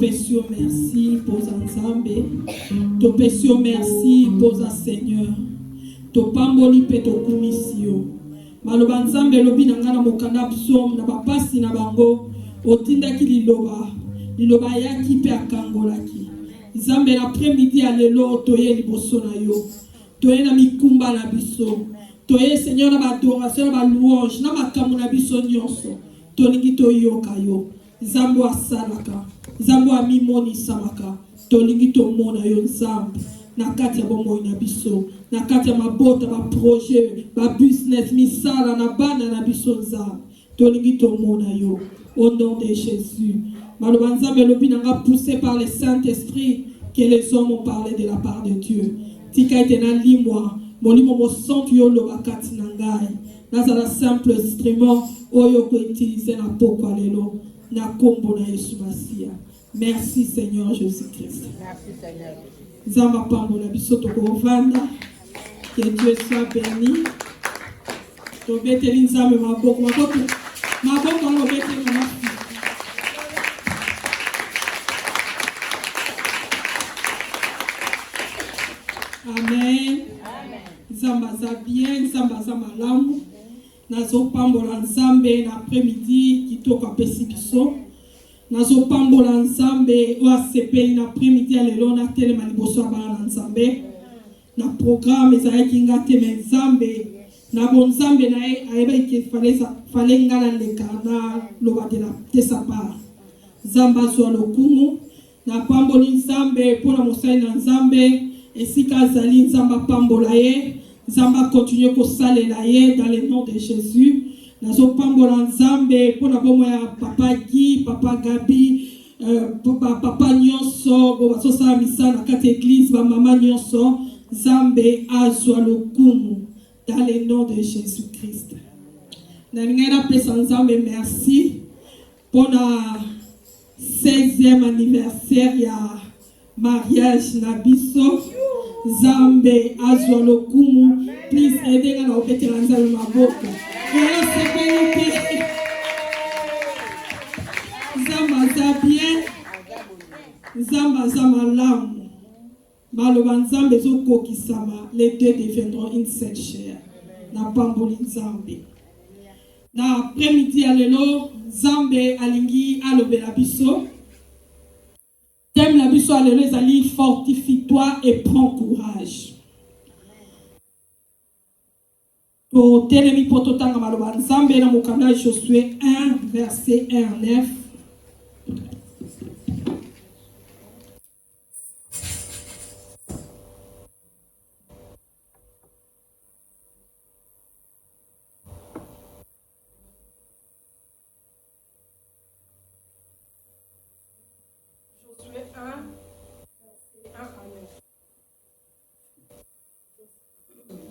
Topesio merci pour Nzambe. Topesio merci pour Seigneur. Topamboli pe tokumisio. Maloba Nzambe lobi na ngana mokanda psom na bapasi na bango otindaki liloba. Liloba yaki pe akangolaki. Nzambe l'après-midi à lelo toye liboso na yo. Toye na mikumba na biso. Toye Seigneur na adoration na louange na makambo na biso nyonso. Tolingi toyoka yo. Nzambe asalaka. Nzambe amimoni samaka. Tolingi tomona yo Nzambe. Na kati ya bomoi na biso. Na kati ya mabota, ba projet, ba business, misala na bana na biso Nzambe. Tolingi tomona yo. Au nom de Jésus. Maloba Nzambe lobi nanga poussé par le Saint-Esprit que les hommes ont parlé de la part de Dieu. Tika etena limwa. Molimo mo santu yo lo bakati nangai. Nazala simple instrument oyo ko utiliser na poko lelo na kombo na Yesu Masia. Merci Seigneur Jésus-Christ. Merci Seigneur. Zamba pambo na biso to kovanda. Que Dieu soit béni. To beteli nzambe maboko maboko no beteli na Amen. Nzamba za bien, nzamba za malamu. Nazo pambola nzambe na après-midi kitoko apesi biso. Nazo pambola nzambe oa sepeli na après-midi ya lelo na telema liboso bana nzambe. Na programme ezalaki ngate me nzambe na bon nzambe na ye ayeba ke fale ngala leka na loba de la de sa part. Nzamba zo lokumu na pamboli nzambe pona mosali na nzambe esika zali nzamba pambola ye. Nzamba continue ko salela ye dans le nom de Jésus. Nazo pambola nzambe pona bomo ya papa Guy, papa Gabi, papa nyonso bo baso sala misa na kati église ba mama nyonso nzambe azwa lokumu dans le nom de Jésus-Christ. Na ngena pesa nzambe merci pona 16e anniversaire ya mariage na biso. Zambe azwa lokumu. Please aider na opetela nzambe maboko. Zamba za bien. Zamba za malamu. Maloba nzambe zokokisama. Les deux deviendront une seule chair. Na pamboli nzambe. Na après-midi à lelo Zambe alingi alobela biso. Thème la biso à lelo ezali fortifie-toi et prends courage. To telemi poto tanga maloba Nzambe na mokanda Josué 1 verset 1 à 9.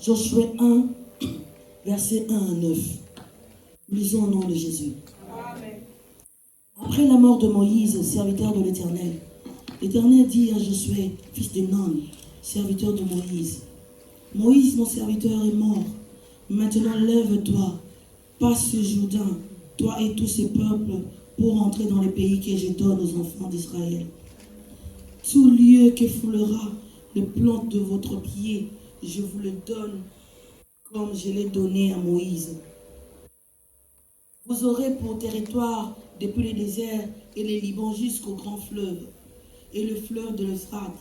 Josué 1, verset 1 à 9. Lisons au nom de Jésus. Amen. Après la mort de Moïse, serviteur de l'Éternel, l'Éternel dit à Josué, fils de Nun, serviteur de Moïse, Moïse, mon serviteur, est mort. Maintenant, lève-toi, passe ce Jourdain, toi et tous ces peuples, pour entrer dans le pays que je donne aux enfants d'Israël. Tout lieu que foulera le plante de votre pied, je vous le donne comme je l'ai donné à Moïse. Vous aurez pour territoire depuis le désert et le Liban jusqu'au grand fleuve et le fleuve de l'Euphrate,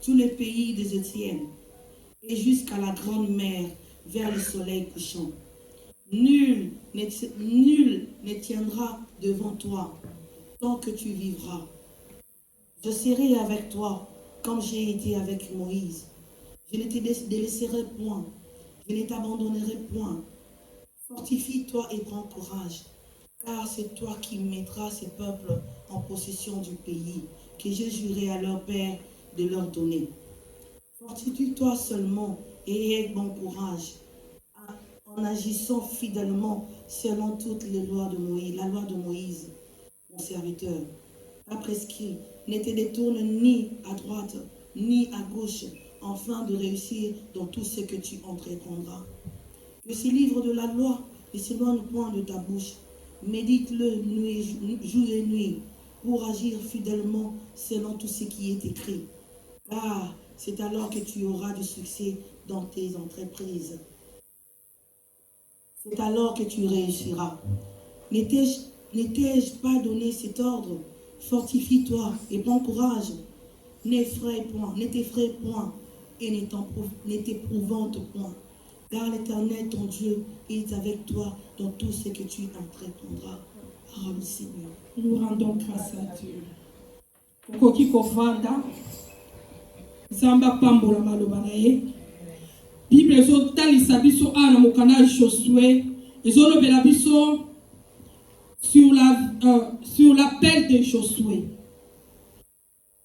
tous les pays des Étiennes et jusqu'à la grande mer vers le soleil couchant. Nul ne tiendra devant toi tant que tu vivras. Je serai avec toi comme j'ai été avec Moïse. Je ne te délaisserai point, je ne t'abandonnerai point. Fortifie-toi et prends courage, car c'est toi qui mettras ces peuples en possession du pays que j'ai juré à leur père de leur donner. Fortifie-toi seulement et aie bon courage, en agissant fidèlement selon toutes les lois de Moïse, la loi de Moïse, mon serviteur. Ta prescrit, ne te détourne ni à droite ni à gauche, afin de réussir dans tout ce que tu entreprendras. Que ce livre de la loi ne s'éloigne point de ta bouche. Médite-le jour et nuit, pour agir fidèlement selon tout ce qui est écrit. Car c'est alors que tu auras du succès dans tes entreprises. C'est alors que tu réussiras. Ne t'ai-je pas donné cet ordre? Fortifie-toi et prends courage. N'effraie point, ne t'effraie point et ne t'épouvante point. Car l'Éternel, ton Dieu, est avec toi dans tout ce que tu entreprendras. Parole du Seigneur. Nous rendons grâce à Dieu. Kokoki kovanda, Zamba pambola maloba na ye. Bible ezotalisa biso ana mokanda Josué, ezolobela biso sur l'appel de Josué.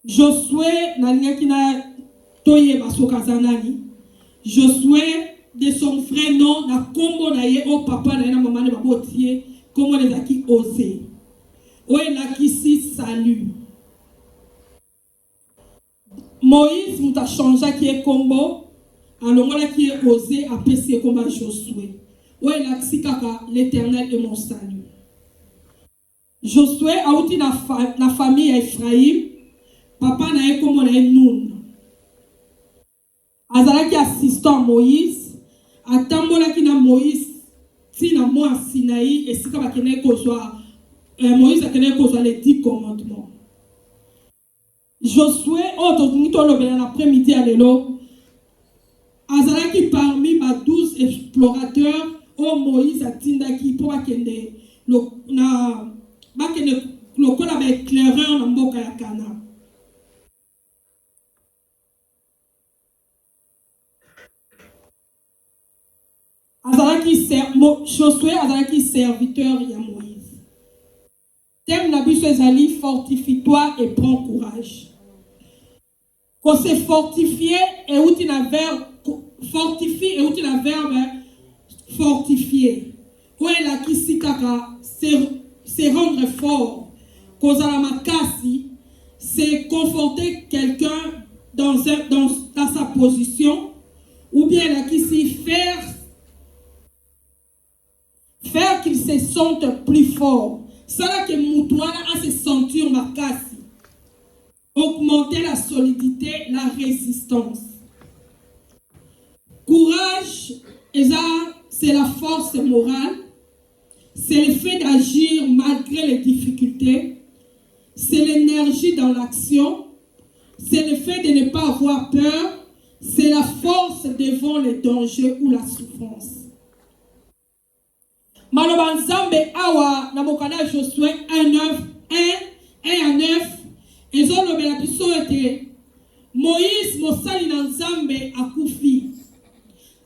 Josué nalingaki na toyeba soka aza nani. Josué de son frère non na kombo na ye o papa na ye na mama na babotie kombo ezaki Osé. Oye lakisi salut. Moïse m'a changé qui est combo. Alors moi qui est Osé a passé comme Josué. Oye lakisi kaka l'Éternel est mon salut. Josué a outi na famille Ephraim. Papa na ye kombo na ye Nun. Azalaki assistant Moïse. Atambolaki na Moïse. Si na moi Sinaï et si kaba kene kozwa Moïse a kene kozwa les 10 commandements. Josué auto l'après-midi à l'élo. Azalaki parmi ma 12 explorateurs au Moïse a tindaki pour akende na bakende lokola ba éclaireur na mboka ya Kana. Josué azalaki serviteur ya Moïse. Thème la biso ezali fortifie-toi et prends courage. Qu'on se fortifier et outil na verbe fortifie et outil na verbe fortifier. Ko ela kisi kaka se rendre fort. Kozala makasi, c'est conforter quelqu'un dans sa position ou bien la kisi faire qu'il se sente plus fort. Ça là que Moutouana a se sentir makasi. Augmenter la solidité, la résistance. Courage, c'est la force morale. C'est le fait d'agir malgré les difficultés. C'est l'énergie dans l'action. C'est le fait de ne pas avoir peur. C'est la force devant les dangers ou la souffrance. Maloba Nzambe awa na mokanda Josué 1 à 9 ezolobela biso ete Moïse mosali na Nzambe akufi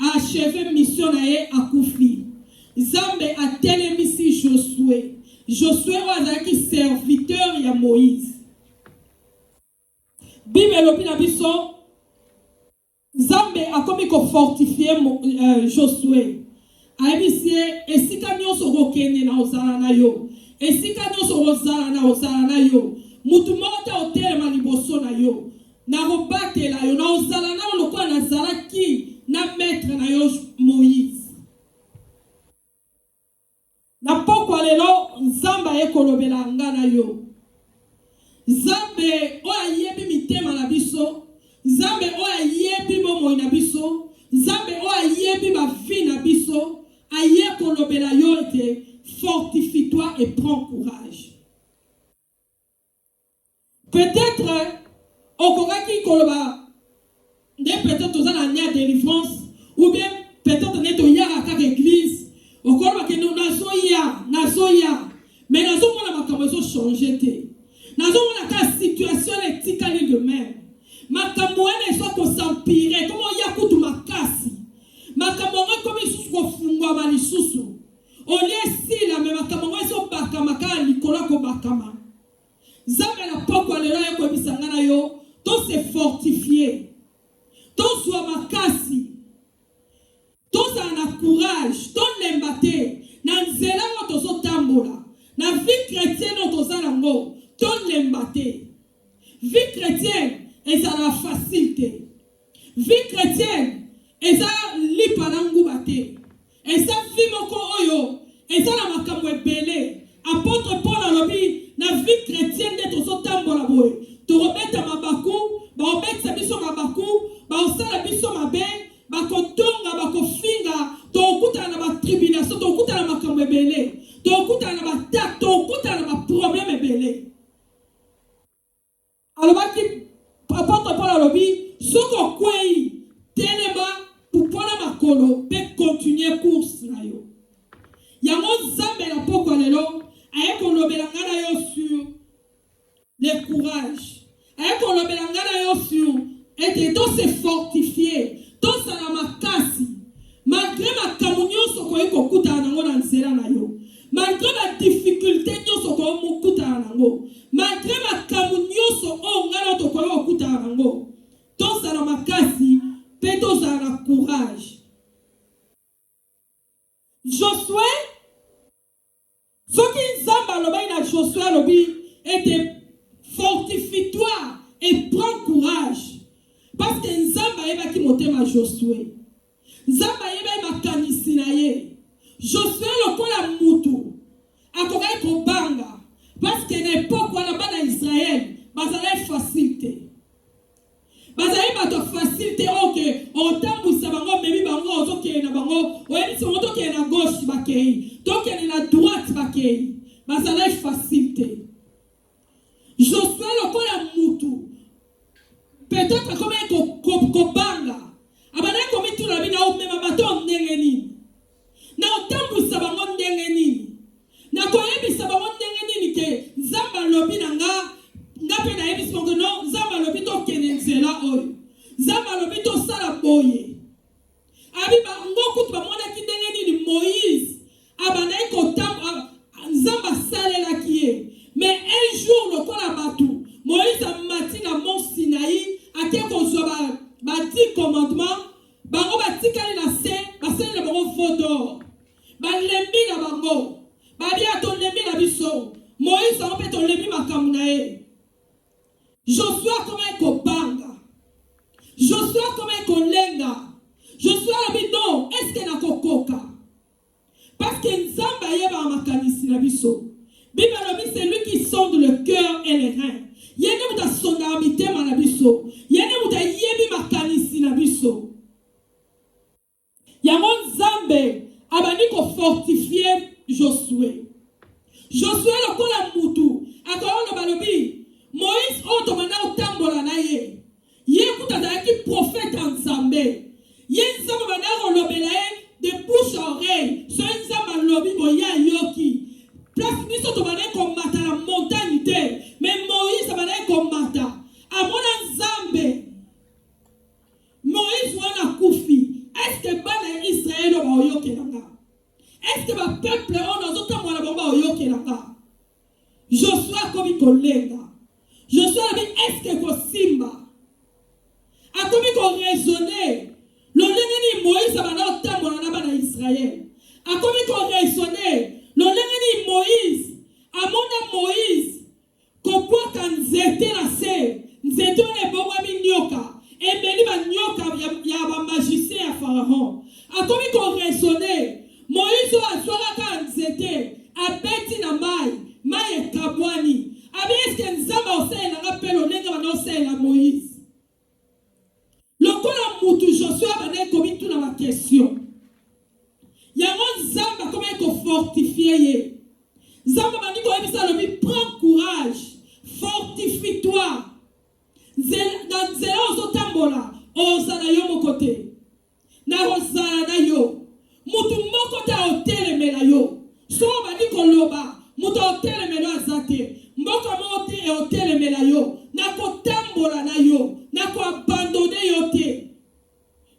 a achevé mission na ye akufi. Nzambe atelemisi Josué. Josué azalaki serviteur ya Moïse. Bible elobi na biso Nzambe akomi ko fortifier Josué. Abisie esika nyonso kokende na ozala na yo. Esika nyonso ozala na yo. Mutu moko otelema liboso na yo. Na robatela yo na ozala na lokola nazalaki na maître na yo Moïse. Na pokwa lelo Nzamba ekolobela nga na yo. Nzambe o ayebi mitema na biso. Nzambe o ayebi bomoi na biso. Nzambe o ayebi ba vie na biso. Aye kolobela yo ete fortifie-toi et prends courage. Peut-être okoraki koloba ne peut-être aux années délivrance ou bien peut-être neto ya à l'église okoloba que nous nazoya mais nazo mona makambo ezo changer te. Nazo mona ka situation etikali de même. Makambo ene so ko s'empirer comment ya kutu makasi. Makambo comme kofungwa ba lisusu. Olie si la me makambo so bakama ka likola ko bakama. Nzambe na poko lelo yako bisanga na yo, to se fortifier. To soa makasi. To sa na courage, to lembate. Na nzela ngo to so tambola. Na vie chrétienne to za lango, to lembate. Vie chrétienne est à la facilité. Vie chrétienne est à l'ipanangu bate. Et ça vie moko oyo, et ça la makambo ebele. Apôtre Paul alobi na vie chrétienne boye tokobeta mabaku baobetisa biso mabaku baosala biso mabe bakotonga bakofinga tokutana na batribulation tokutana na makambo ebele tokutana na batake tokutana na baproblème ebele alobaki apôtre Paul alobi soki okwei telema mpona makolo mpe continue course na yo yango nzambe na pokwa lelo aye kolobela ngai na yo sur le courage aye kolobela ngai na yo sur ete tose fortifie tosala makasi malgré makambo nyonso koyi kokutana nango na nzela na yo malgré badifficulté nyonso koyi mokutana nango malgré makambo nyonso oyo ngai na tokoyi kokutana nango tosala makasi mpe tozala na courage. Josué soki nzambe alobai na Josué alobi ete fortifie-toi et prends courage parce que nzambe ayebaki motema Josué nzambe ayebaki makanisi na ye Josué lokola mutu akokaki kobanga parce que na époque wana bana Israël bazalaki facile te bazali bato facile te oke otambwisa bango memi bango ozokende na bango oyebisi bango tokende na gauche bakei tokende na droite bakei bazalaki facile te Josué lokola mutu peut-être akomaki kobanga abandaki komituna bina omema bato ndenge nini na otambwisa bango ndenge nini na koyebisa bango ndenge nini ke nzambe alobi na nga mpe nayebisi bango no nzambe alobi tokende nzela oyo nzambe alobi tosala boye abi bango kutu bamonaki ndenge nini Moïse abandaki nzambe asalelaki ye mais un jour lokola bato Moïse amati na mont Sinaï ake kozwa ba 10 commandements bango batikali na se basalela bango veau d'or balembi na bango babi atolembi na biso Moïse ango mpe tolembi makambo na ye Josué akomaki kobanga Josué akomaki kolenga Josué alobi non eske nakokoka parce que nzambe ayebaka makanisi na biso Bible alobi c'est lui qui sonde le cœur et les reins yende mutu asondaka mitema na biso yende mutu ayebi makanisi na biso yango nzambe abandi kofortifie Josué lokola mutu akoloba balobi Moïse oyo tobanda kotambola na ye ye kuta azalaki prophète ya nzambe ye nzambe banda kolobela ye de bouche à oreille soki nzambe alobi boye ayoki place biso tobanda komata na montagne te mais Moïse abandaki komata amona nzambe Moïse wana akufi eske bana ya Israele oyo baoyokelanga eske bapeuple oyo nazotambola bango baoyokelanga Josué akomi kolenga Josué a dit, est-ce que Kosimba a commis qu'on raisonner l'olengeni Moïse a bana otambola na bana Israël a commis qu'on raisonner l'olengeni Moïse a mona Moïse kopwa kan nzete na se nzete ole bongo minyoka ebeli ba nyoka ya ba magicien ya Pharaon a commis qu'on raisonner Moïse a zwaka kan nzete a beti na mai ekabwani abi eske nzambe osala nga pelo ndenge bana osala Moïse lokola mutu Josué bana komi tuna ma question yango nzambe akomaki kofortifie ye nzambe bandi koyebisa alobi prends courage fortifie-toi na nzela ozotambola ozala yo moko te na kozala na yo mutu moko te otelemela yo so bandi koloba mutu otelemela aza te mboka moko te eotelemela yo na kotambola na yo na koabandone yo te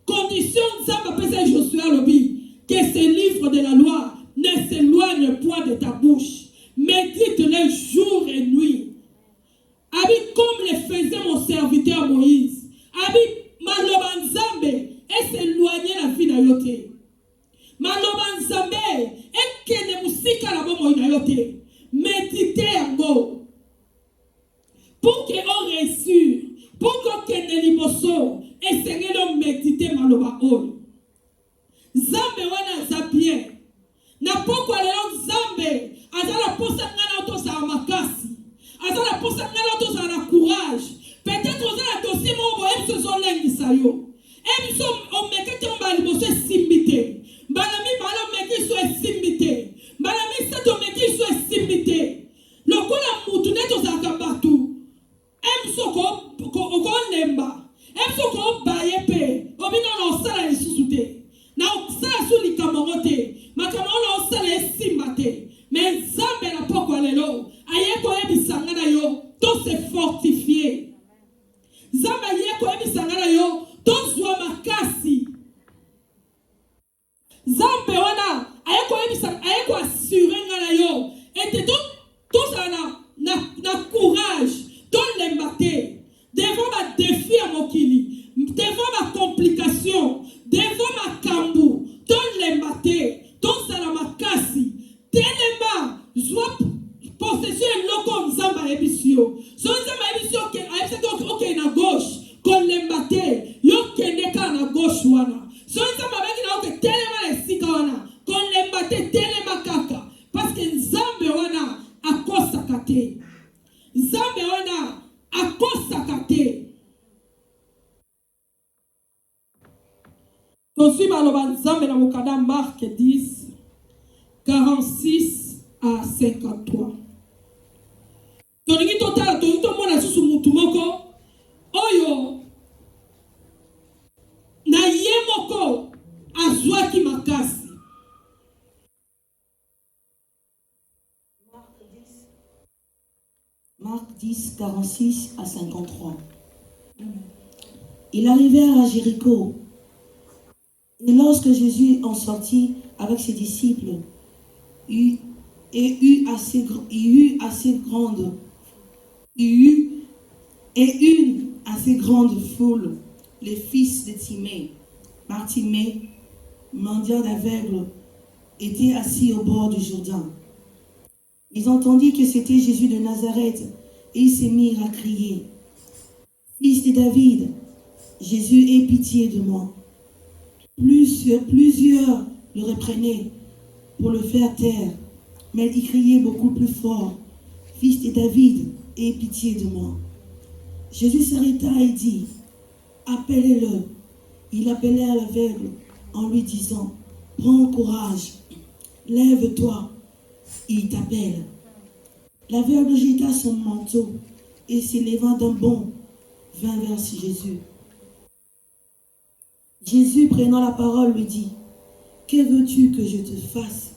condition nzambe apesa Josué alobi que ce livre de la loi ne s'éloigne point de ta bouche médite-le jour et nuit abi comme le faisait mon serviteur Moïse abi maloba nzambe s'éloigner la vie na yo te maloba nzambe ekende musika na bomoi na yo te méditer yango pour que on réussisse pour que kende liboso esengeli o méditer maloba oyo nzambe wana aza bien na pokwa lelo nzambe aza na posa ngana otozala makasi aza na posa ngana otozala na pekisa yo. Et biso on mekete on ba liboso simbité. Banami bala meki so simbité. Banami sa to meki so simbité. Lokola mutu neto zaka batu. Emso ko lemba. Emso ko bayepe. Obina no sala lisusuté. Na osala su likamongote. Makamona no sala simbate. Mais Nzambe na poko lelo. Ayeko ebisanga na yo. To se fortifier. Nzambe ayeko ebisanga na yo. To zwa makasi. Nzambe wana ayeko ebisanga ayeko assurer nga na yo. Et to ça na courage. Donne les matés. Devant ma défi à Mokili. Devant ma complication. Devant ma kambou. Donne les matés. Donne ça na makasi. Tellement. Soit possession et loko nzamba ebisio. So nzamba ebisio ok na gauche. Kon les matés. Yo keneka na gauche wana. So nzamba beki na ok tellement les sika wana. Kon les matés tellement kaka. Parce que nzambe wana akosa kate. Nzambe wana akosa kate. Tosi baloba nzambe na mukada Marc 10, 46 à 53. Toningi totala tonito mona susu mutu moko. Oyo na ye moko azwaki makasi. Marc 10, 46 à 53. Ils arrivèrent à Jéricho. Et lorsque Jésus en sortit avec ses disciples, il y eut une assez grande foule, les fils de Timée. Bartimée, mendiant d'aveugle, était assis au bord du Jourdain. Ils entendirent que c'était Jésus de Nazareth et ils se mirent à crier: Fils de David, Jésus, aie pitié de moi. Plusieurs le reprenaient pour le faire taire, mais il criait beaucoup plus fort: Fils de David, aie pitié de moi. Jésus s'arrêta et dit: Appelez-le. Il appela l'aveugle en lui disant: Prends courage, lève-toi. Il t'appelle. L'aveugle jeta son manteau et s'élevant d'un bond, vint vers Jésus. Jésus, prenant la parole, lui dit: Que veux-tu que je te fasse?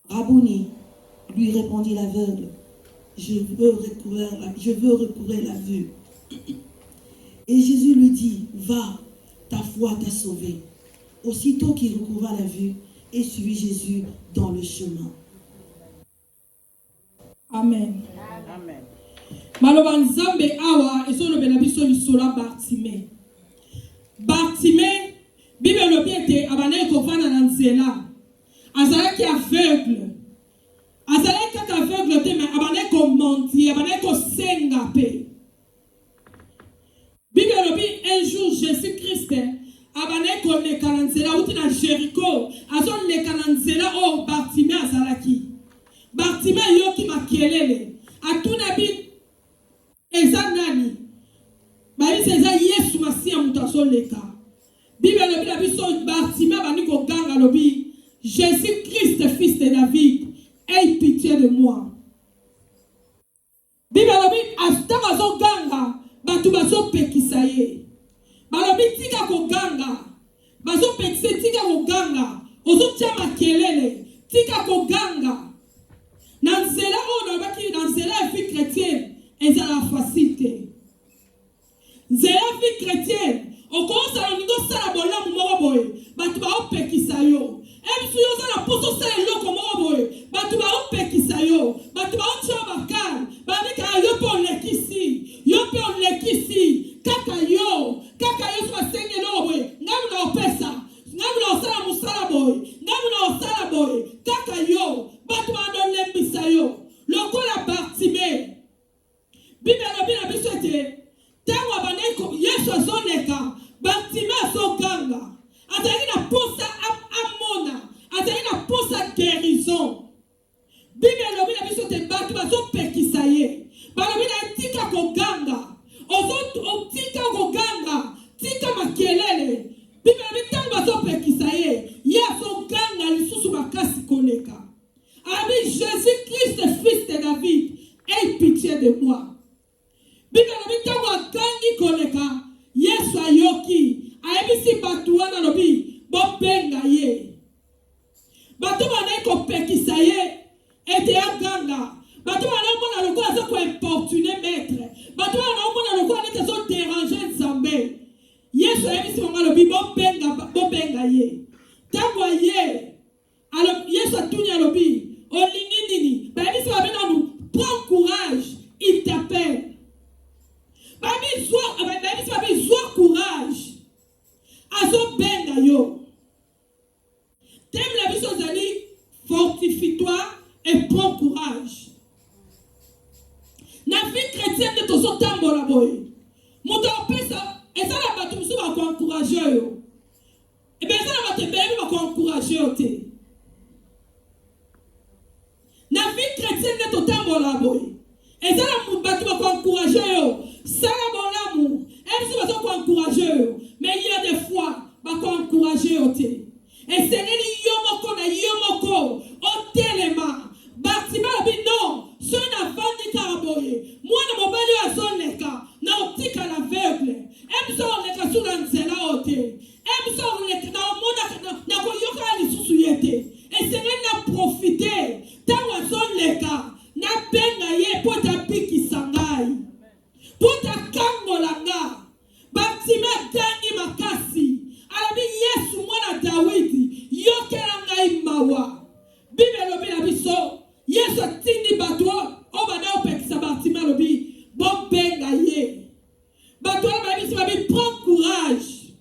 Rabouni, lui répondit l'aveugle, je veux recouvrer la vue. Et Jésus lui dit: Va, ta foi t'a sauvé. Aussitôt qu'il recouvra la vue et suivit Jésus dans le chemin. Amen. Amen. Maloba nzambe awa esolo bela biso lisola Bartimée. Bartimée, Bible lobi ete abane ko vana na nzela. Azalaki aveugle. Azalaki kaka aveugle te mais abane ko mentir, abane ko senga pe. Bible lobi un jour Jésus-Christ abane ko leka na nzela uti na Jéricho, azon leka na nzela o Bartimée azalaki. Bartimée yoki makelele. Atuna bi eza nani? Bayi seza Yesu Masia mutaso leka. Bible lobi la biso Bartimée bani ko ganga lobi Jésus-Christ fils de David, aie pitié de moi. Bible lobi astaka zo ganga batu baso pekisa ye. Balobi tika ko ganga. Baso pekisa tika ko ganga. Ozo tia makelele tika ko ganga. Nanzela on baki nanzela vie chrétienne ezala facile. Nzela vie chrétienne on commence à nous sala bolamu moko boye batu ba opekisa yo. Ebisu yo sala poso sala loko moko boye batu ba opekisa yo. Batu ba otio bakal ba bika yo pe on lekisi. Yo pe on lekisi kaka yo swa senge no boye ngamu na opesa ngamu na osala musala boye ngamu na osala boye kaka yo batu ba don lembisa yo. Lokola Bartimée Bible lobi na biso ete tango abaneko Yesu azoleka Bartimée azoganga azali na posa amona azali na posa guérison. Bible lobi na biso ete batu bazopekisa ye balobi na tika koganga otika koganga tika makelele. Bible ntango bazopekisa ye, ye azoganga lisusu makasi koleka. Ami Jésus-Christ, fils de David, aie pitié de moi. Bible ntango agangi koleka, Yesu ayoki, ayebisi batu wana lobi, bobenga ye. Batu wana kopekisa ye, ete aganga. Batu wana mona loko aza ko importuner maître. Batu wana mona loko aleta zo déranger Nzambe. Yesu ayebisi monga lobi bobenga ye. Tango ye, alors Yesu atuni alobi, olingi nini? Bayebisi babena nous, prends courage, il t'appelle. Bayebisi babi sois courage. Azo benga yo. T'aimes la vie aux amis, fortifie-toi et prends courage. La vie chrétienne de ton temps la boy. Mon temps ça et ça la batu musu va encourager yo. Et bien ça la batu bébé va encourager yo té. La vie chrétienne de ton temps la boy. Et ça la batu va encourager yo. Ça la bon l'amour. Elle se va encourager yo. Mais il y a des fois va encourager yo té. Et c'est les yomoko na yomoko au téléma. Batima bi non, so na vandi karaboye. Moi na mobali wa zoneka na otika l'aveugle. Em so leka suna nzela ote. Em so leka na mona na koyoka lisusu yete. Et c'est na profiter. Tawa zoneka na benga ye pota piki sangai. Pota kangolanga. Batima gani makasi. Alabi Yesu mwana Dawidi yokela ngai mawa. Bible lobi na biso Yesu tindi batwa obada opekisa Batima lobi bobenga ye. Batwa ba biso babi prends courage.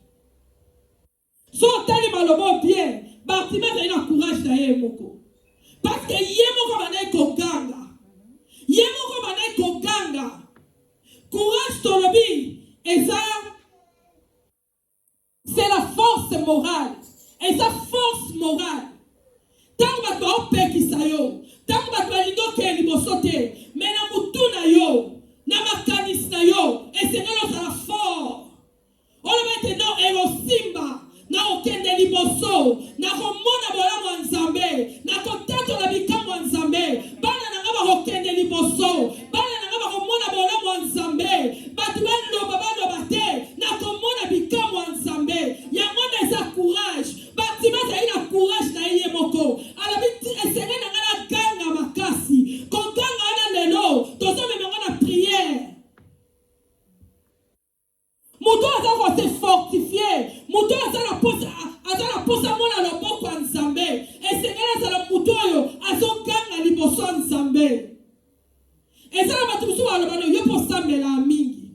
So tali malobo bien Batima ina courage na ye moko. Parce que ye moko bana ko ganga. Ye moko bana ko ganga. Courage to lobi eza c'est la force morale. Et sa force morale. Tant que tu as pekisa yo, tant que tu as lido ke libosote, mais na mutuna yo, na makanis na yo, et c'est là la fort. On le maintenant ero simba, na okende liboso, na komona bola mwanzambe, na kotato la bika mwanzambe, bana na ngaba okende liboso, bana na ngaba komona bola mwanzambe, batu bano babano bate, na komona bika mwanzambe, ya ngone za courage. Batima ina courage na yeye moko. Alabiti esene na ngana ganga makasi. Ko ganga ana lelo, tozo me ngana prière. Muto aza se fortifier. Muto aza la posa mona loboko nzambe. Esene na la muto yo azo ganga liboso nzambe. Ezala batu so alobano yo po sambela mingi.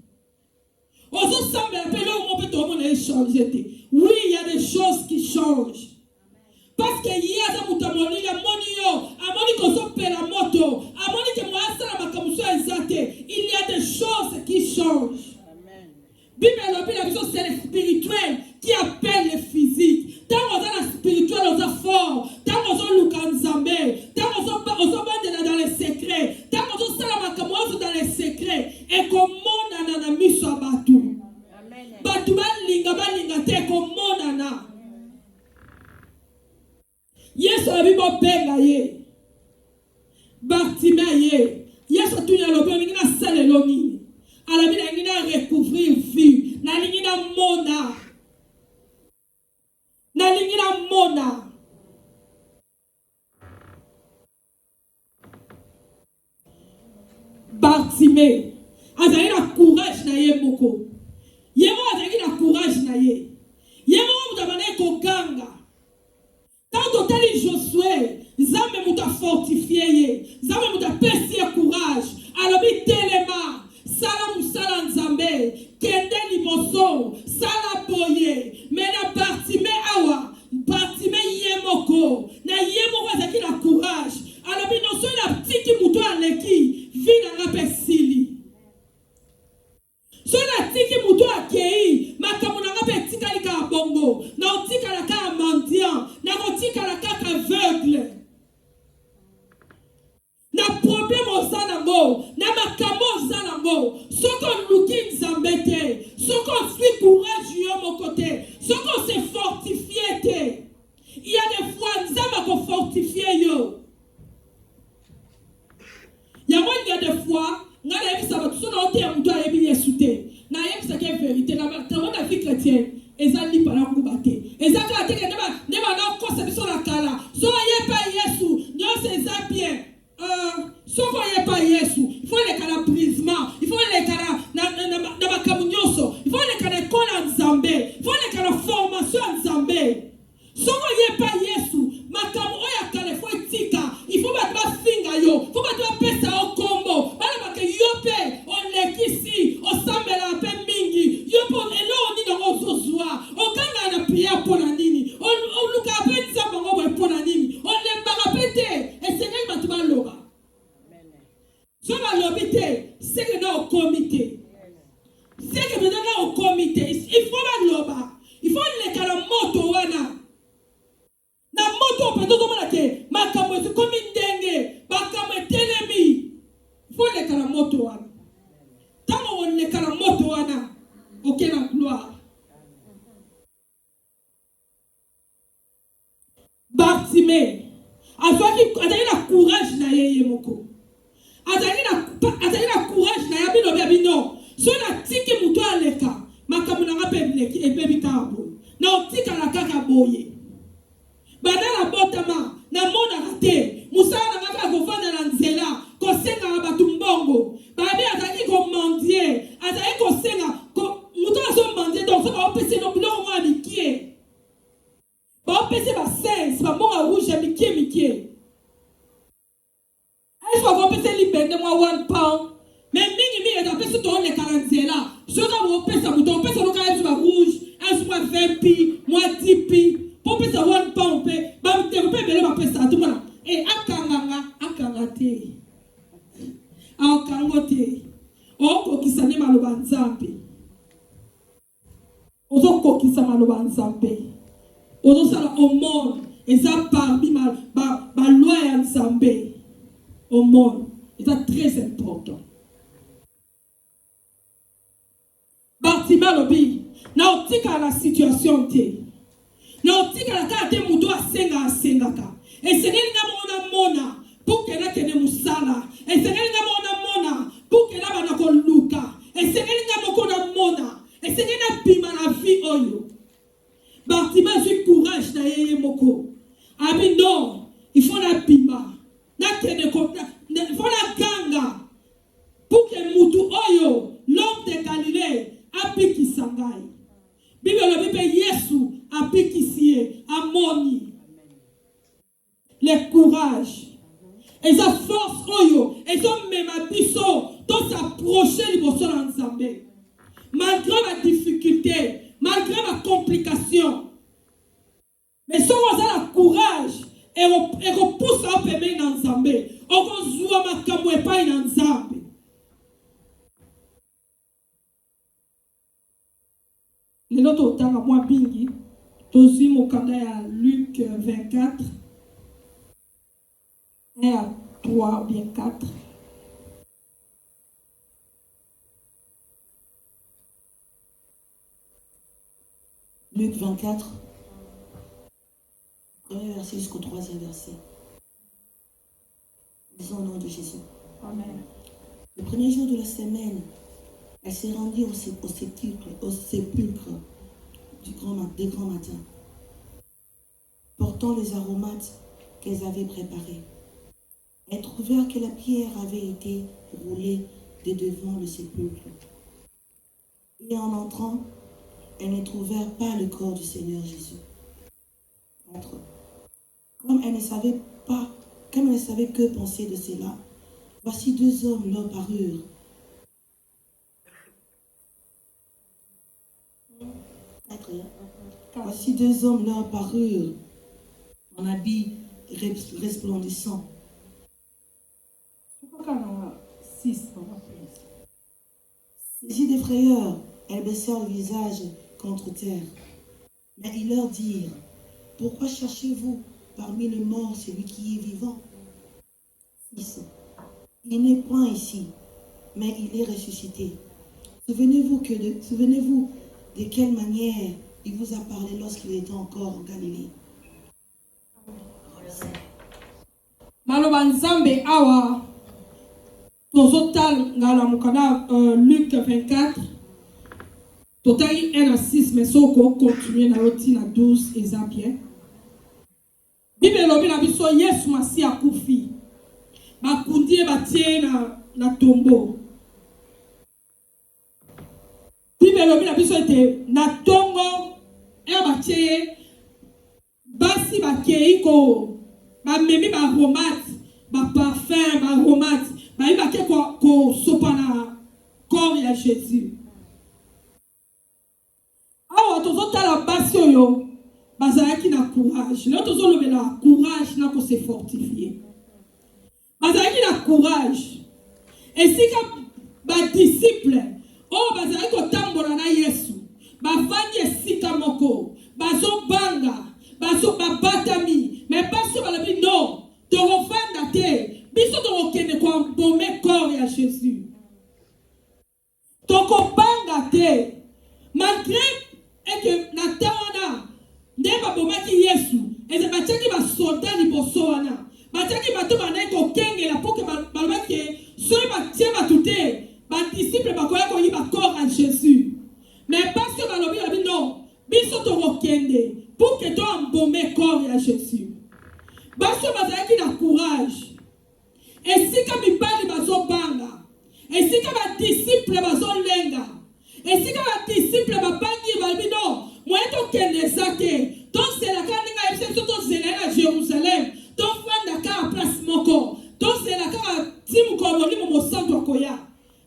Ozo sambela pelo mo peto mo na changer. Oui, il y a des choses qui changent. Parce que il y a des mutamoni ya monio, amoni koso pela moto, amoni ke moasa la makamuso ezate. Il y a des choses qui changent. Amen. Bible la Bible c'est le spirituel qui appelle le physique. Tant on a la spirituel on a fort, tant on a lukanzambe, tant on a bande dans les secrets, tant on a sala makamuso dans les secrets et komona na na miso abatu. Batu balinga te komona na. Yesu abibo benga ye. Batima ye. Yesu tunya lobi ngina sale longi. Ala bila ngina recouvrir vie. Na ngina mona. Na ngina mona. Bartime. Azali na courage na ye moko. Yemo azali na courage na ye. Yemo mutabane ko ganga. Tant totali Josué, Zame muta fortifié ye. Zame muta pesi courage. Alobi telema, sala musala nzambe, kende liboso, sala boye. Mena partime awa, partime yemoko. Na yemoko azaki na courage. Alobi non so na tiki muto aleki, vina na pesili. So na tiki muto akei, makamu na ngape tika lika bongo, na otika la ka mendiant, na otika la ka aveugle. Na problème ozanango, na makamo ozanango, soko luki nzambete, soko fi courage yo mon côté. Ce qu'on s'est fortifié, il y a des fois, nous avons fortifié. Il y a des fois, nous avons dit ça va tout ça, nous avons dit que nous sauté. Nous avons dit que c'est vérité. Dans la vie chrétienne, ils ont dit par la combattre. Ils ont dit que nous avons conception la kala. Si on n'y est pas Jésus, nous c'est bien. Si on n'y est pas Jésus, il faut les kala brisement, il faut les kala na makamunyoso, il faut les kala école en Zambé, il faut les kala formation en Zambé. Si on n'y est pas Jésus, makamu oya kala faut tika, il faut battre finga yo, il faut battre pesa au combo. Bala bake yope, on lekisi, on sambela pe mingi, yopo elo ni na ozozwa, on kanga na prière pour la nini, on luka pe nzamba ngobo pour la nini, on lembara pete, et c'est même batuma loba. Si on a l'obité, c'est que nous au comité. C'est que nous au comité. Il faut la loba. Il faut les kala moto wana. Na moto pe to mona ke makamo se comme ndenge, bakamo telemi. Il faut les kala moto wana. Tant on les kala moto wana, OK la gloire. Bartimée. Azaki la courage na yeye moko. Azali na courage na yabi no bebi no. So na tiki muto aleka. Makamu na ngape ebebi kabo. Na otika la kaka boye. Bana la botama. Na mona rate. Musa na ngaka govana na nzela. Kosenga na batu mbongo. Babi azali ko mandie. Azali kosenga. Muto aso mandie. Donc ça va opese no bilo mwa mikie. Ba opese ba sense. Ba mwa rouge mikie. Il faut qu'on puisse libérer moi 1 pound. Mais mingi est appelé sur ton les 40 là. Je vais vous ça bouton, peut ça le cas rouge, un soit 20 pi, moi 10 pi. Pour payer 1 pound, ba me te payer ma pesa tout monde. Et akangate. Akangote. Oko kisane maloba nzambe. Ozo kokisa maloba nzambe. Ozo sala au monde et ça parmi ba loi ya nzambe. Au monde, c'est très important. Bartimée lobi, na otika la situation te. Na otika la kate mudo asenga ka. Et c'est nga mona pour que na kene musala. Et c'est nga mona pour que na bana ko luka. Et c'est nga moko na mona. Et c'est nga pima la vie oyo. Bartimée j'ai courage na yeye moko. Abi non, il faut la pima. Il faut la ganga pour que Moutou Oyo, l'homme de Galilée, apiki sangai. Bible le Bible Yesu apiki siye, amoni. Le courage. Et sa force Oyo, et son même abisso, dans s'approcher du bosso d'Anzambé. Malgré la difficulté, malgré la complication. Mais si on a le courage, et repousse à pemer dans Zambé. On voit ma camoué pas dans Zambé. Les autres autant à moi bingi. Tosi mon candidat à Luc 24. 1 à 3 bien 4. Luc 24. Premier verset jusqu'au 3e verset. Disons au nom de Jésus. Amen. Le premier jour de la semaine, elle s'est rendue au sépulcre des grands matins, portant les aromates qu'elles avaient préparés. Elles trouvèrent que la pierre avait été roulée de devant le sépulcre. Et en entrant, elles ne trouvèrent pas le corps du Seigneur Jésus. 4. Comme elles ne savaient que penser de cela, voici 2 hommes leur parurent. Voici 2 hommes leur parurent en habits resplendissants. Saisies de frayeur, elles baissèrent le visage contre terre. Mais ils leur dirent: pourquoi cherchez-vous parmi les morts celui qui est vivant? 6. Il n'est point ici, mais il est ressuscité. Souvenez-vous de quelle manière il vous a parlé lorsqu'il était encore en Galilée. Maloba Nzambe awa tozotal ngala mukana Luc 24 totali 1 à 6 mais soko continuer na roti na 12 et ça bien. Bible lobi na biso Yesu masi akufi. Bakundi batie na tombeau. Bible lobi na biso ete na tongo batie basi bakei ko ba memi ba romate ba parfum ba romate ba ibake ko sopana corps ya Jésus. Awa tozotala basi oyo bazalaki na courage. Là tozolobela courage na ko se fortifier. Bazalaki na courage. Et si ba disciple oh bazalaki ko tambola na Yesu bavandi esika moko bazo banga bazo babatami mais pas sur la vie non torofanda te biso torokende ko mbome corps ya Jésus toko banga te malgré et que na tawana nde babomaki Yesu eze batiaki basoldat liboso wana batiaki bato banayi kokengela po ke balobaki soki batie bato te badisciple bakoya koyiba corps à Jésus mais parce que balobi lobi non biso tokokende pour que to embaume corps à Jésus baso bazalaki na courage esika mibali bazobanga esika badisciple bazolenga esika badisciple babangi balobi non moye tokende eza te tozelaka ndenge ayebisa biso tozela na Jérusalem tofandaka na place moko tozelaka na ti mokolo molimo mosantu akoya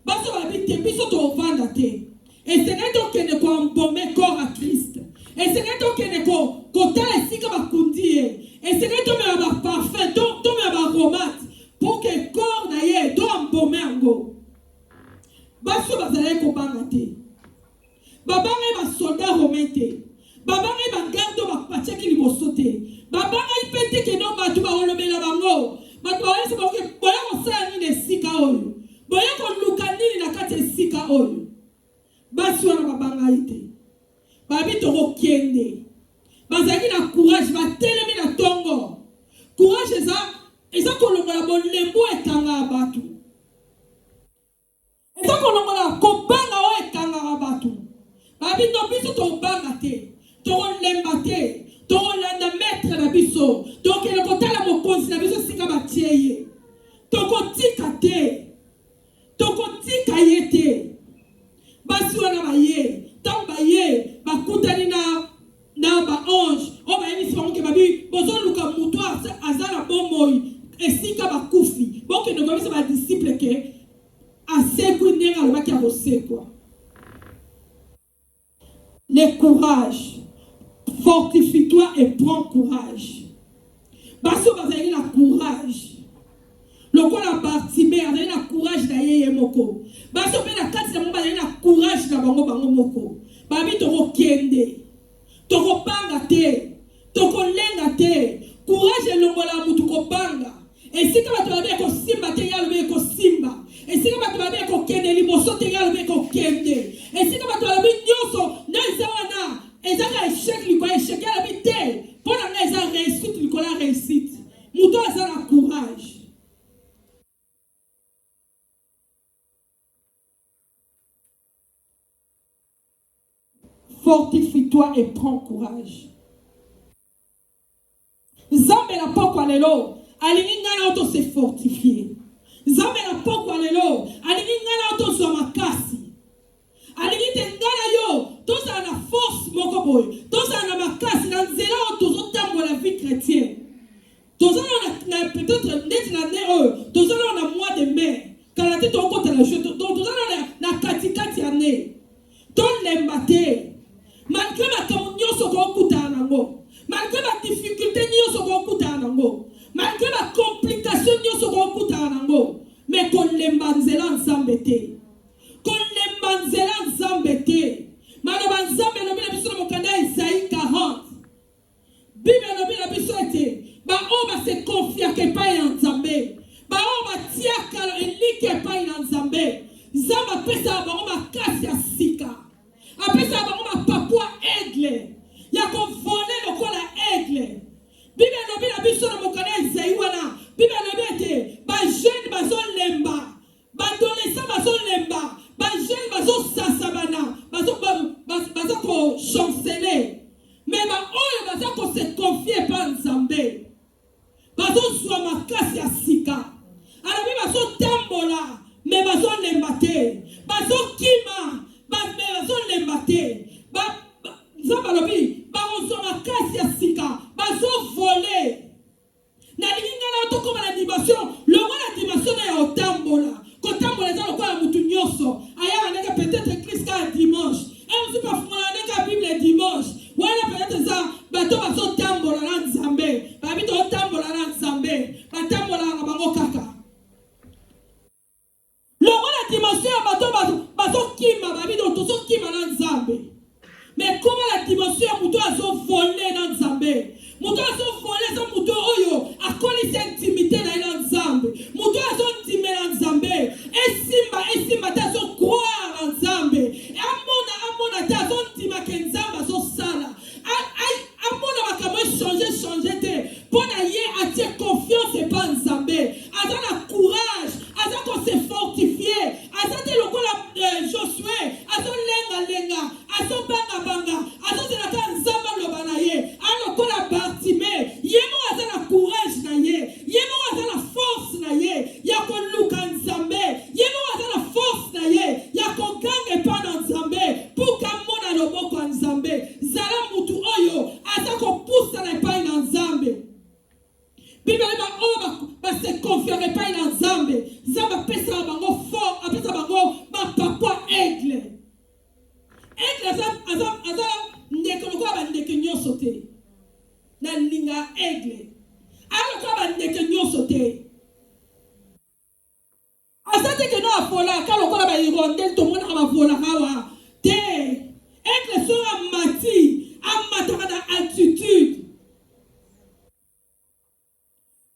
baso balobi te biso tovanda te esengeli tokende koembaume corps à Christ esengeli tokende kotala esika bakundi ye esengeli tomela baparfum tomela baromate pour que corps na ye toembaume yango baso bazalaki kobanga te babanga basoldat romain te babanga bagarde bapatiaki liboso te babanga mpe te keno bato baolobela bango bato baolesa bango boya kosala nini esika oyo boya koluka nini na kati esika oyo basi wana babanga ite babi tokokende bazalaki na courage batelemi na tongo courage eza kolongola bolembo ekangaka bato eza kolongola kobanga oyo ekangaka bato babi no biso tobanga te tokolemba te tokolanda maître na biso tokende kotala mokonzi na biso sika batie ye tokotika te tokotika ye te basi wana baye ntango baye bakutani na baange oyo bayebisi bango ke babi bozoluka moto aza na bomoi esika bakufi bokende koyebisa badisciple ke asekwi ndenge alobaki akosekwa. Le courage. Fortifie-toi et prends courage. Parce que vous avez la courage. Le quoi la Bartimée avez la courage d'aller moko. Parce que la carte de mon avez la courage d'abango bango moko. Babi toko kende. Toko banga te. Toko lenga te. Courage et longola mutu ko banga. Et si tu vas te ko simba te yalbe ko simba. Et si tu vas te ko kende liboso te yalbe ko kende. Et si tu vas te nyoso na zawana. Et ça a échec, il a échec, il a habité. Pour la réussite, il a réussite. Mouton a le courage. Fortifie-toi et prends courage. Zambe la pokwa lelo, alingi ngana auto se fortifier. Zambe la pokwa lelo, alingi ngana auto so makasi. Alingi tengana yo, tous à la force moko boy, tous à la makasi na nzela tous autant la vie chrétienne. Tous à peut-être net na nero, tous à la mois de mai, quand la tête au côté la jeu, tous à la katikati année. Ton l'embate. Malgré la communion sur le coup d'anango, malgré la difficulté sur le coup d'anango, malgré la complication sur le coup d'anango, mais qu'on l'embanzela zambete. Qu'on l'embanzela zambete. Malgré Nzambe no bila biso mo kanda Isaïe 40. Bible no bila biso ete ba o ba se confia ke pa ya Nzambe. Ba o ba tia kala elike pa ya Nzambe. Nzambe pesa ba o ba kasi ya sika. Apesa ba o ba bazokima bazolemba te nzambe alobi bakozwa makasi ya sika bazovole. Nalingi ngana tokoma na dimension longo na dimension ya otambola kotambola eza lokola mutu nyonso aya aneka peut-être Christ ka dimanche et pas fumana aneka Bible dimanche wala peut-être ça bato bazotambola na Nzambe babi to tambola na Nzambe batambola na bango kaka longo na dimension ya bato bazokima babi to tozokima na Nzambe. Mais comment la dimension ya mutu azovole na Nzambe mutu azovole za mutu oyo akolisi intimité na ina Nzambe mutu azondimela Nzambe esimba te azokroire na Nzambe amona te azondima ke Nzambe azosala amona makambo changer te mpona ye atie confiance epa Nzambe aza na courage aza kose fortifier aza te lokola Josué azolenga azobanga azozelaka Nzambe aloba na ye alokola Bartime ye mo aza na courage na ye mo aza na force na ye ya koluka Nzambe ye mo aza na force na ye ya koganga epa na Nzambe puka mona loboko ya Nzambe zala mutu oyo aza kopusa na epai na Nzambe. Bible oyo base confiere epai na Nzambe Nzambe apesa bango fort apesa bango bapapa aigle aza ndeke lokola bandeke nyonso te na linga aigle alokola bandeke nyonso te aza te keno afolaka lokola bairondele tomonaka bavolaka awa te aigle so amataka na altitude.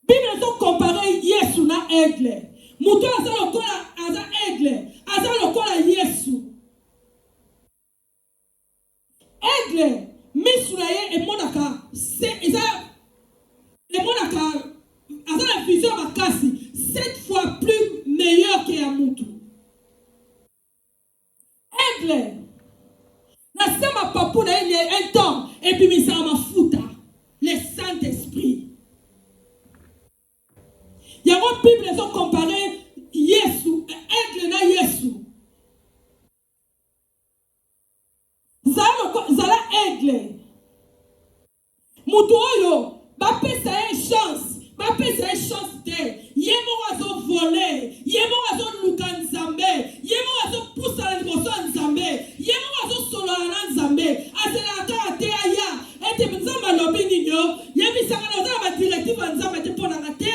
Bible so compare Yesu na aigle mutu aza lokola aza aigle aza lokola Yesu. Aigle misu na ye emonaka aza la vision makasi 7 fois plus meilleur que ya mutu. Aigle na sema papu na ye un temps ebimisa mafuta le Saint-Esprit. Yango Bible so compare Yesu aigle na Yesu. Zala aigle mutu oyo bapesa ye chance te ye moko azovole ye moko azoluka Nzambe ye moko azopusa na liboso ya Nzambe ye moko azosolola na Nzambe azelaka te aya ete Nzambe alobi nino yebisaka na oza na badirective ya Nzambe te mponaka te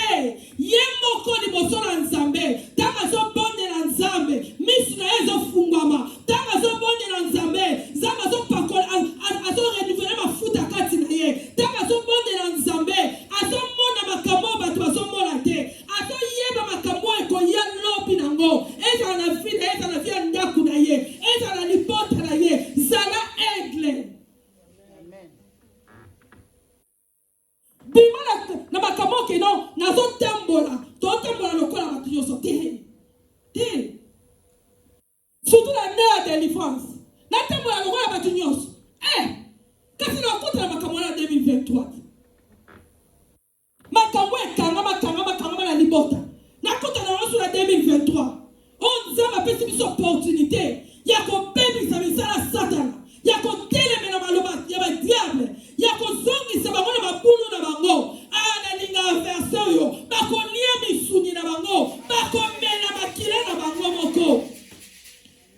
ye moko liboso na Nzambe ntango azobondela Nzambe misu na ye ezofungwama ntango azobondela Nzambe Nzambe azopakola azorenuvele mafuta kati na ye ntango azobondela Nzambe azomona makambo bato bazomona te azoyeba makambo ekoya lobi nango ezala na vi na ye ezala na vi ya ndako na ye ezala na libota na ye zala aigle bima na makambo keno nazotambola totambola lokola bato nyonso te surtout la neur de délivrance natambola lokola bato nyonso kasi nakota na makambo na 2023 makambo ekanga na libota nakota na wasu na 2023 Nzambe apesi biso opportunité ya kobebisa misala Satana ya kotelemela maloba ya badiable ya kozongisa bango na mabulu na bango nalinga verse oyo bakolia misuni na bango bakomela makila na bango moko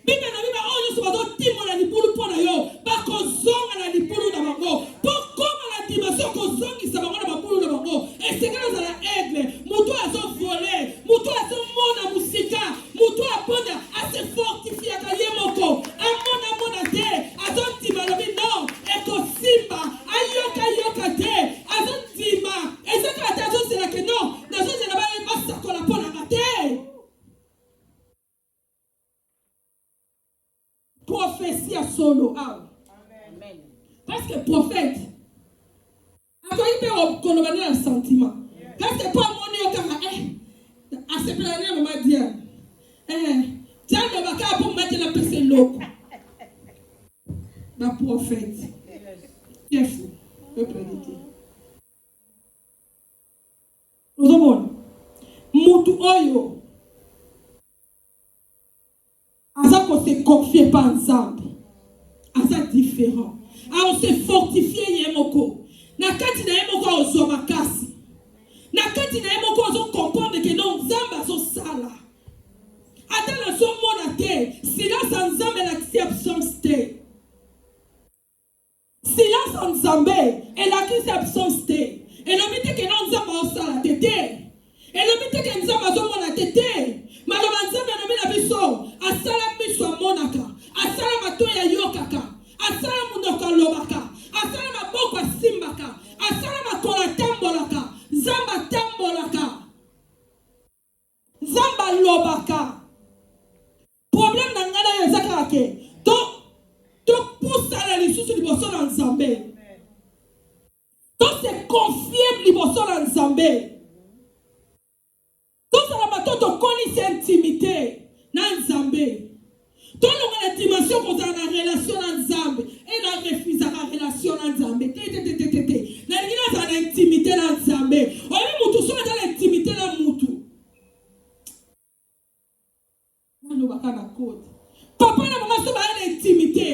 Bible na biba oyo so bazotimola libulu mpo na yo bakozonga na libulu na bango pokoma na dimension kozongisa bango na mabulu na bango esengeli ozala aigle mutu azovole mutu azomona musika mutu aponda asefortifiaka ye moko amona te azondima lobi non ekosimba ayoka te azondima ezaka te azozelake non nazozela basakola mponaka te. Prophétie à solo. Amen. Parce que prophète, quand il peut reconnaître un sentiment, parce que pas mon yo kama à ce planer on m'a dit tiens le baka pour mettre la pese loco. La prophète. Qui est fou. Peuple de Dieu. Nous avons mutu oyo. Asa se confier pas ensemble. C'est différent. On se fortifier yemoko. Na kati na yemoko ozo makasi. Na kati na yemoko ozo comprendre que non nzamba zo sala. Ata na so mona te, silence ensemble l'acceptance te. Silence ensemble et l'acceptance te. Et le mite que non nzamba o sala te te. Et le mite que nzamba zo mona te te. Maloma nzamba no mina biso, asala biso monaka, asala matoya yokaka, asala mundoka lobaka, asala maboko simbaka, asala makola tambolaka, zamba tambolaka, zamba lobaka. Problème na ngana yo zakaka ke, to poussa la lisusu liboso na nzambe. To se confier liboso na nzambe. To sala matoto koni intimité na nzambe. To longa la dimension qu'on a na relation na nzambe et na refuse la relation na nzambe. Na ngina za na intimité na nzambe. Oyi mutu so na intimité na mutu. Nano baka na code. Papa na maman so ba na intimité.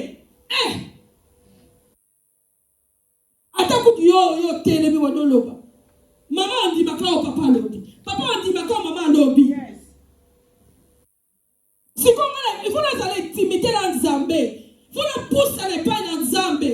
Ataku yo telebi wono loba. Maman on dit baka o papa lobi. Papa on dit baka o maman lobi. Yes. Si il faut la intimité dans Nzambe. Il faut la pousser les pas dans Nzambe.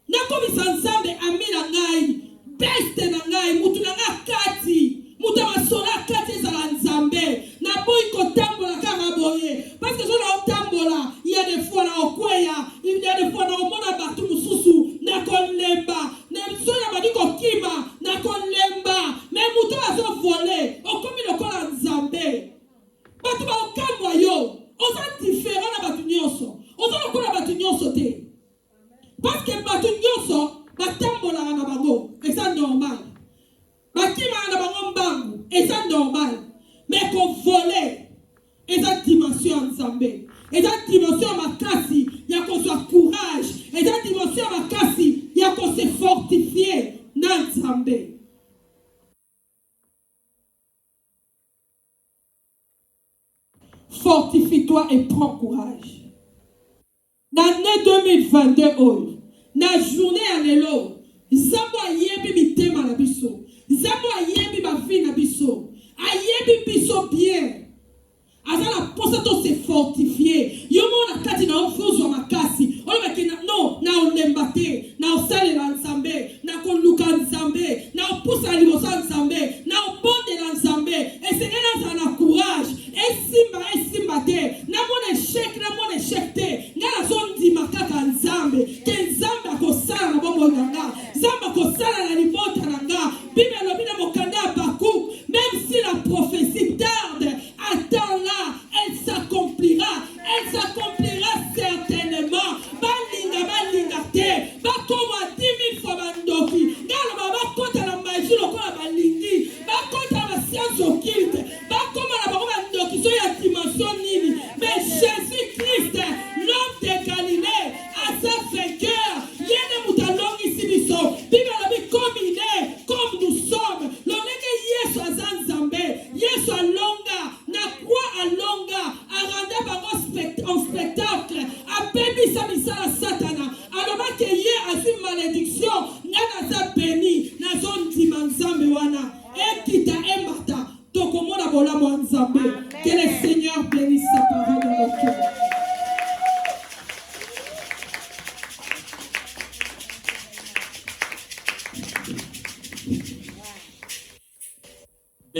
Na komi sa Nzambe ami na ngai. Beste na ngai. Mutu na nga kati. Mutu masona kati za la Nzambe. Na boy ko tambola kama boye. Parce que je na tambola. Il y a des fois na okweya. Il y a des fois na omona batu mususu. Na kolemba. Na msoya madiko kima. Na kolemba. Mais mutu azo volé. Okomi le kola Nzambe. Batu ba okamwa yo. Oza différent na batu nyonso. Oza lokola batu nyonso te. Parce que batu nyonso batambola na bango. Et ça normal. Bakima na bango mbangu. Et ça normal. Mais qu'on vole. Et ça dimension ensemble. Et ça dimension makasi. Ya qu'on soit courage. Et ça dimension makasi. Ya qu'on se fortifier. N'ensemble. Fortifie-toi et prends courage. L'année 2022, la journée à l'élo, Zabo yebi mitema na biso, Zabo yebi ma vie na biso, ayebi biso bien. Azala posato se fortifier. Yomo na kati na ofuzo makasi. Ole makina no na olembate, na osale la nzambe, na koluka nzambe, na opusa libosa nzambe, na obonde la nzambe. Et c'est là na courage. Et simba te. Na mon échec te. Na la zone di makaka nzambe. Ke nzambe akosala na bombo nanga. Nzambe akosala na libota nanga. Bible lobi na mokanda Bakuk. Même si la prophétie tarde, attends-la, elle s'accomplira certainement. Balinga te, bakoma 10 000 fois bandoki. Ngalo baba kota na magie lokola balingi, bakota na science occulte, bakoma na baba bandoki so ya dimension nini. Mais Jésus-Christ, l'homme de Galilée, a sa vainqueur. Yene mutalongi sibiso. Bible lobi comme nous sommes. Lomeke Yesu azanzambe. Yesu alonga na croix alonga aranda bango en spectacle. Apebi sa misala satana. Alors que hier a une malédiction.